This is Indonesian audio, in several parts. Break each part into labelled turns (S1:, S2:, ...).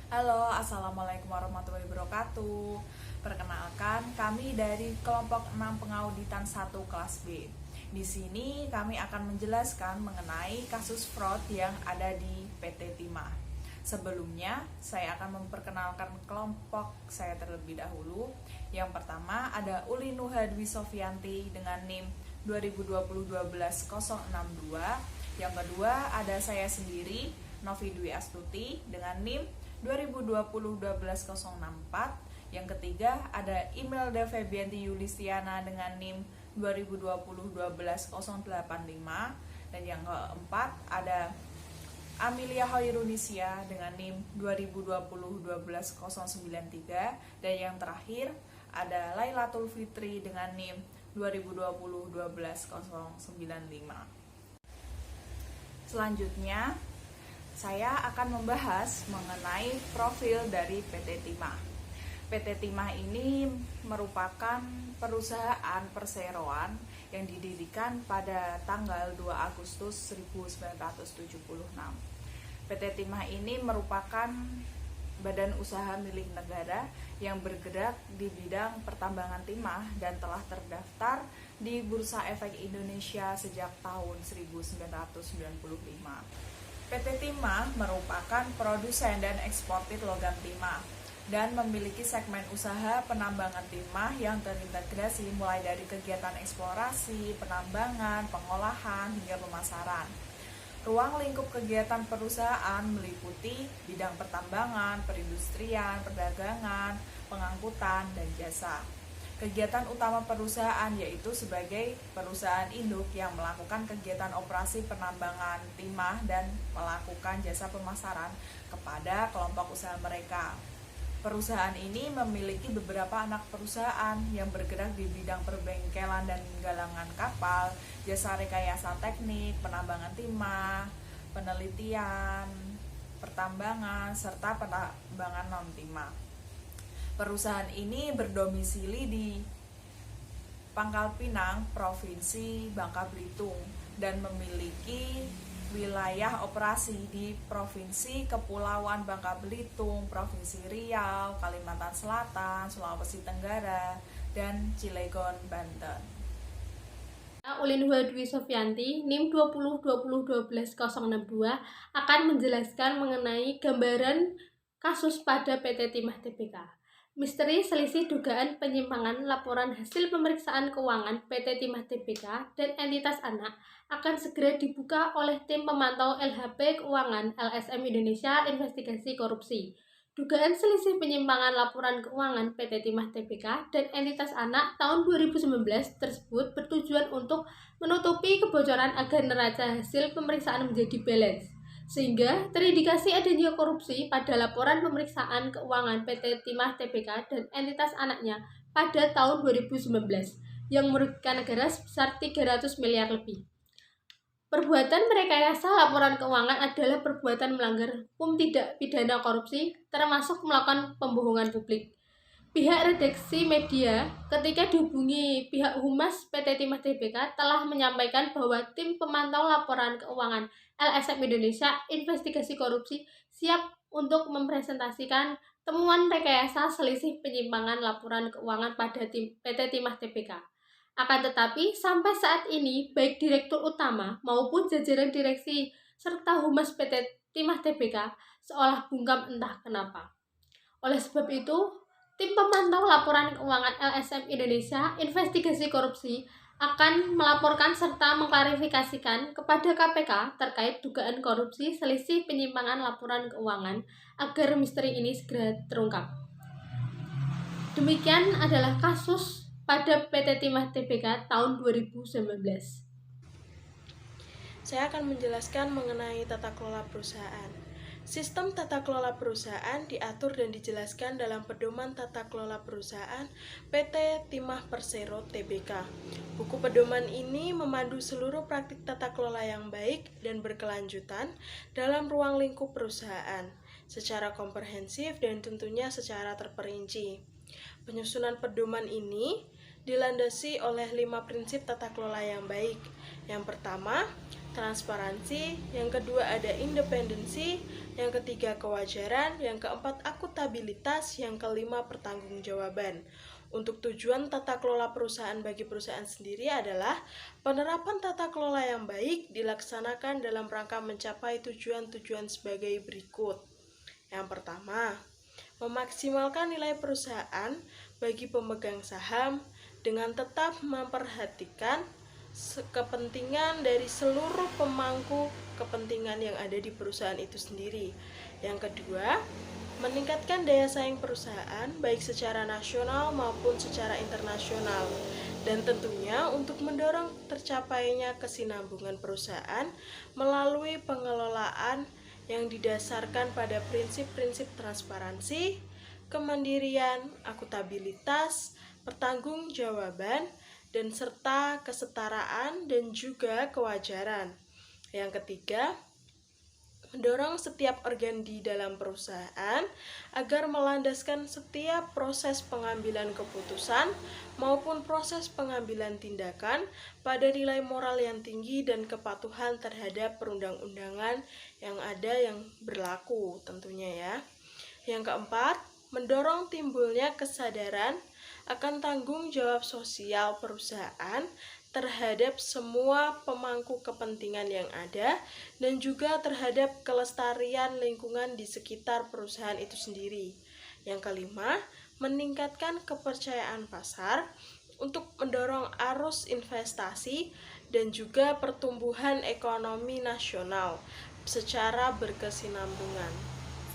S1: Halo, Assalamualaikum warahmatullahi wabarakatuh. Perkenalkan, kami dari kelompok 6 pengauditan 1 kelas B. Di sini kami akan menjelaskan mengenai kasus fraud yang ada di PT Timah. Sebelumnya, saya akan memperkenalkan kelompok saya terlebih dahulu. Yang pertama ada Uli Nuha Dwi Sofianti dengan NIM 2020-12-062. Yang kedua ada saya sendiri, Novi Dwi Astuti dengan NIM 2020-12-064. Yang ketiga ada Imelda Febianti Yulistiana dengan NIM 2020-12-085. Dan yang keempat ada Amelia Hoirunisia dengan NIM 2020-12-093. Dan yang terakhir ada Lailatul Fitri dengan NIM 2020-12-095. Selanjutnya, saya akan membahas mengenai profil dari PT Timah. PT Timah ini merupakan perusahaan perseroan yang didirikan pada tanggal 2 Agustus 1976. PT Timah ini merupakan badan usaha milik negara yang bergerak di bidang pertambangan timah dan telah terdaftar di Bursa Efek Indonesia sejak tahun 1995. PT Timah merupakan produsen dan eksportir logam timah dan memiliki segmen usaha penambangan timah yang terintegrasi mulai dari kegiatan eksplorasi, penambangan, pengolahan, hingga pemasaran. Ruang lingkup kegiatan perusahaan meliputi bidang pertambangan, perindustrian, perdagangan, pengangkutan, dan jasa. Kegiatan utama perusahaan yaitu sebagai perusahaan induk yang melakukan kegiatan operasi penambangan timah dan melakukan jasa pemasaran kepada kelompok usaha mereka. Perusahaan ini memiliki beberapa anak perusahaan yang bergerak di bidang perbengkelan dan galangan kapal, jasa rekayasa teknik, penambangan timah, penelitian, pertambangan, serta penambangan non-timah. Perusahaan ini berdomisili di Pangkal Pinang, Provinsi Bangka Belitung, dan memiliki wilayah operasi di Provinsi Kepulauan Bangka Belitung, Provinsi Riau, Kalimantan Selatan, Sulawesi Tenggara, dan Cilegon, Banten.
S2: Uli Nuha Dwi Sofianti, NIM 2020-12-062 akan menjelaskan mengenai gambaran kasus pada PT Timah Tbk. Misteri selisih dugaan penyimpangan laporan hasil pemeriksaan keuangan PT Timah Tbk dan entitas anak akan segera dibuka oleh tim pemantau LHP Keuangan LSM Indonesia Investigasi Korupsi. Dugaan selisih penyimpangan laporan keuangan PT Timah Tbk dan entitas anak tahun 2019 tersebut bertujuan untuk menutupi kebocoran agar neraca hasil pemeriksaan menjadi balance, sehingga terindikasi adanya korupsi pada laporan pemeriksaan keuangan PT Timah Tbk dan entitas anaknya pada tahun 2019 yang merugikan negara sebesar 300 miliar lebih. Perbuatan merekayasa laporan keuangan adalah perbuatan melanggar hukum tidak pidana korupsi, termasuk melakukan pembohongan publik. Pihak redaksi media ketika dihubungi pihak Humas PT Timah Tbk telah menyampaikan bahwa tim pemantau laporan keuangan LSM Indonesia Investigasi Korupsi siap untuk mempresentasikan temuan rekayasa selisih penyimpangan laporan keuangan pada PT Timah Tbk. Akan tetapi, sampai saat ini, baik Direktur Utama maupun jajaran direksi serta Humas PT Timah Tbk seolah bungkam entah kenapa. Oleh sebab itu, tim pemantau laporan keuangan LSM Indonesia Investigasi Korupsi akan melaporkan serta mengklarifikasikan kepada KPK terkait dugaan korupsi selisih penyimpangan laporan keuangan agar misteri ini segera terungkap. Demikian adalah kasus pada PT Timah Tbk tahun 2019.
S3: Saya akan menjelaskan mengenai tata kelola perusahaan. Sistem tata kelola perusahaan diatur dan dijelaskan dalam Pedoman Tata Kelola Perusahaan PT Timah Persero Tbk. Buku pedoman ini memandu seluruh praktik tata kelola yang baik dan berkelanjutan dalam ruang lingkup perusahaan secara komprehensif dan tentunya secara terperinci. Penyusunan pedoman ini dilandasi oleh 5 prinsip tata kelola yang baik. Yang pertama, transparansi, yang kedua ada independensi, yang ketiga kewajaran, yang keempat akuntabilitas, yang kelima pertanggungjawaban. Untuk tujuan tata kelola perusahaan bagi perusahaan sendiri adalah penerapan tata kelola yang baik dilaksanakan dalam rangka mencapai tujuan-tujuan sebagai berikut. Yang pertama, memaksimalkan nilai perusahaan bagi pemegang saham dengan tetap memperhatikan kepentingan dari seluruh pemangku kepentingan yang ada di perusahaan itu sendiri. Yang kedua, meningkatkan daya saing perusahaan baik secara nasional maupun secara internasional, dan tentunya untuk mendorong tercapainya kesinambungan perusahaan melalui pengelolaan yang didasarkan pada prinsip-prinsip transparansi, kemandirian, akuntabilitas, pertanggungjawaban, dan serta kesetaraan dan juga kewajaran. Yang ketiga, mendorong setiap organ di dalam perusahaan agar melandaskan setiap proses pengambilan keputusan maupun proses pengambilan tindakan pada nilai moral yang tinggi dan kepatuhan terhadap perundang-undangan yang ada yang berlaku tentunya ya. Yang keempat, mendorong timbulnya kesadaran akan tanggung jawab sosial perusahaan terhadap semua pemangku kepentingan yang ada dan juga terhadap kelestarian lingkungan di sekitar perusahaan itu sendiri. Yang kelima, meningkatkan kepercayaan pasar untuk mendorong arus investasi dan juga pertumbuhan ekonomi nasional secara berkesinambungan.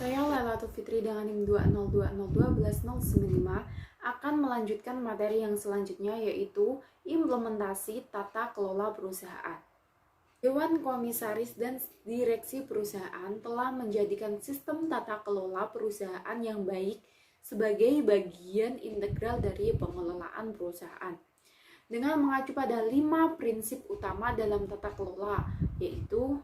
S4: Saya Lailatul Fitri dengan NIM 202021195 akan melanjutkan materi yang selanjutnya, yaitu implementasi tata kelola perusahaan. Dewan Komisaris dan Direksi Perusahaan telah menjadikan sistem tata kelola perusahaan yang baik sebagai bagian integral dari pengelolaan perusahaan. Dengan mengacu pada 5 prinsip utama dalam tata kelola, yaitu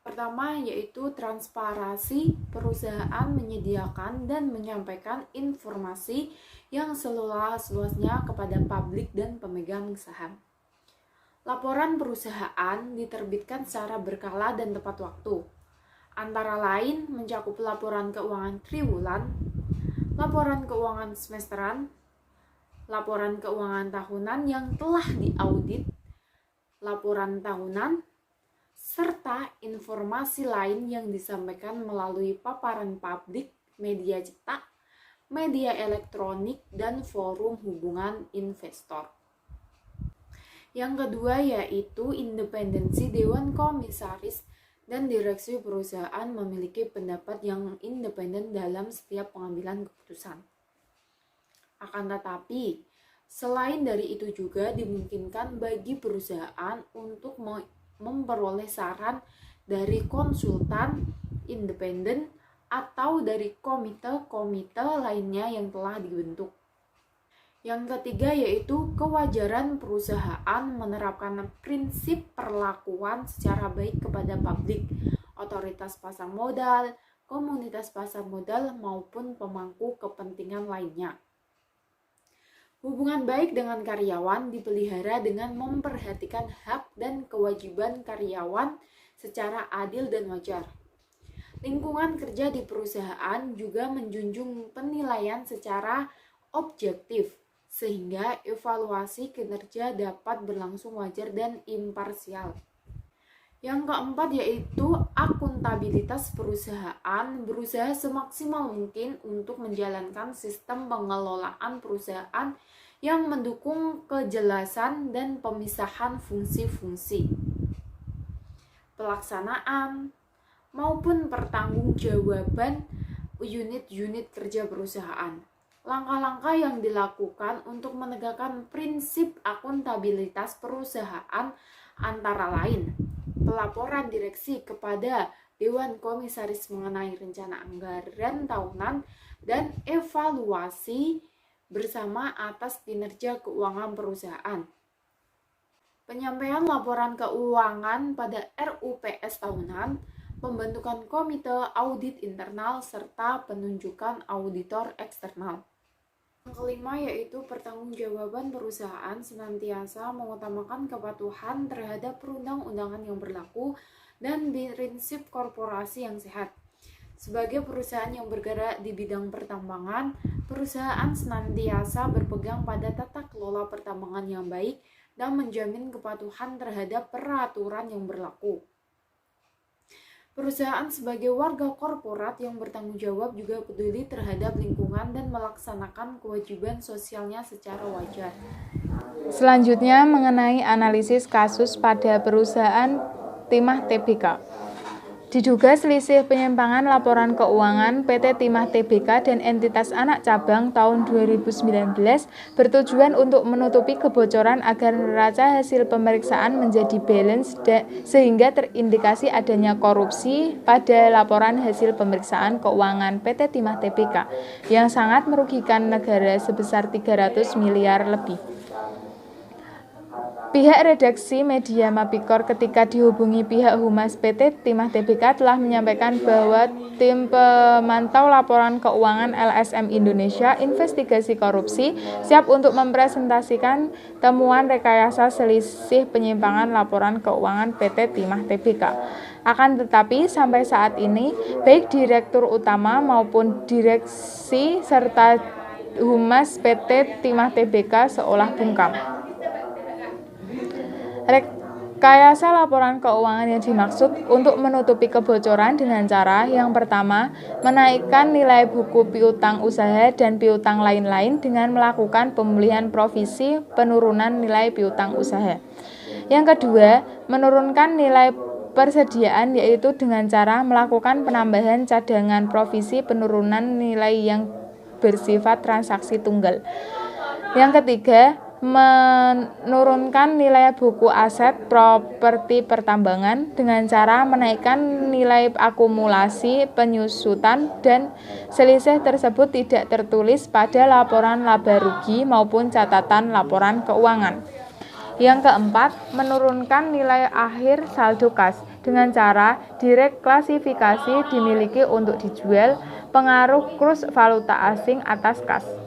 S4: pertama, yaitu transparansi. Perusahaan menyediakan dan menyampaikan informasi yang seluas-luasnya kepada publik dan pemegang saham. Laporan perusahaan diterbitkan secara berkala dan tepat waktu. Antara lain mencakup laporan keuangan triwulan, laporan keuangan semesteran, laporan keuangan tahunan yang telah diaudit, laporan tahunan, serta informasi lain yang disampaikan melalui paparan publik, media cetak, media elektronik, dan forum hubungan investor. Yang kedua yaitu independensi. Dewan Komisaris dan Direksi Perusahaan memiliki pendapat yang independen dalam setiap pengambilan keputusan. Akan tetapi, selain dari itu juga dimungkinkan bagi perusahaan untuk memperoleh saran dari konsultan independen atau dari komite-komite lainnya yang telah dibentuk. Yang ketiga yaitu kewajaran perusahaan menerapkan prinsip perlakuan secara baik kepada publik, otoritas pasar modal, komunitas pasar modal maupun pemangku kepentingan lainnya. Hubungan baik dengan karyawan dipelihara dengan memperhatikan hak dan kewajiban karyawan secara adil dan wajar. Lingkungan kerja di perusahaan juga menjunjung penilaian secara objektif, sehingga evaluasi kinerja dapat berlangsung wajar dan imparsial. Yang keempat yaitu akuntabilitas. Perusahaan berusaha semaksimal mungkin untuk menjalankan sistem pengelolaan perusahaan yang mendukung kejelasan dan pemisahan fungsi-fungsi, pelaksanaan, maupun pertanggungjawaban unit-unit kerja perusahaan. Langkah-langkah yang dilakukan untuk menegakkan prinsip akuntabilitas perusahaan antara lain pelaporan direksi kepada Dewan Komisaris mengenai rencana anggaran tahunan dan evaluasi bersama atas kinerja keuangan perusahaan. Penyampaian laporan keuangan pada RUPS tahunan, pembentukan komite audit internal serta penunjukan auditor eksternal. Kelima yaitu pertanggungjawaban perusahaan senantiasa mengutamakan kepatuhan terhadap perundang-undangan yang berlaku dan prinsip korporasi yang sehat. Sebagai perusahaan yang bergerak di bidang pertambangan, perusahaan senantiasa berpegang pada tata kelola pertambangan yang baik dan menjamin kepatuhan terhadap peraturan yang berlaku. Perusahaan sebagai warga korporat yang bertanggung jawab juga peduli terhadap lingkungan dan melaksanakan kewajiban sosialnya secara wajar.
S5: Selanjutnya mengenai analisis kasus pada perusahaan Timah Tbk. Diduga selisih penyimpangan laporan keuangan PT Timah Tbk dan entitas anak cabang tahun 2019 bertujuan untuk menutupi kebocoran agar neraca hasil pemeriksaan menjadi balance sehingga terindikasi adanya korupsi pada laporan hasil pemeriksaan keuangan PT Timah Tbk yang sangat merugikan negara sebesar 300 miliar lebih. Pihak redaksi media Mapikor ketika dihubungi pihak Humas PT Timah Tbk telah menyampaikan bahwa tim pemantau laporan keuangan LSM Indonesia Investigasi Korupsi siap untuk mempresentasikan temuan rekayasa selisih penyimpangan laporan keuangan PT Timah Tbk. Akan tetapi sampai saat ini baik Direktur Utama maupun Direksi serta Humas PT Timah Tbk seolah bungkam. Rekayasa laporan keuangan yang dimaksud untuk menutupi kebocoran dengan cara yang pertama, menaikkan nilai buku piutang usaha dan piutang lain-lain dengan melakukan pemulihan provisi penurunan nilai piutang usaha. Yang kedua, menurunkan nilai persediaan yaitu dengan cara melakukan penambahan cadangan provisi penurunan nilai yang bersifat transaksi tunggal. Yang ketiga, menurunkan nilai buku aset properti pertambangan dengan cara menaikkan nilai akumulasi penyusutan dan selisih tersebut tidak tertulis pada laporan laba rugi maupun catatan laporan keuangan. Yang keempat, menurunkan nilai akhir saldo kas dengan cara direklasifikasi dimiliki untuk dijual pengaruh kurs valuta asing atas kas.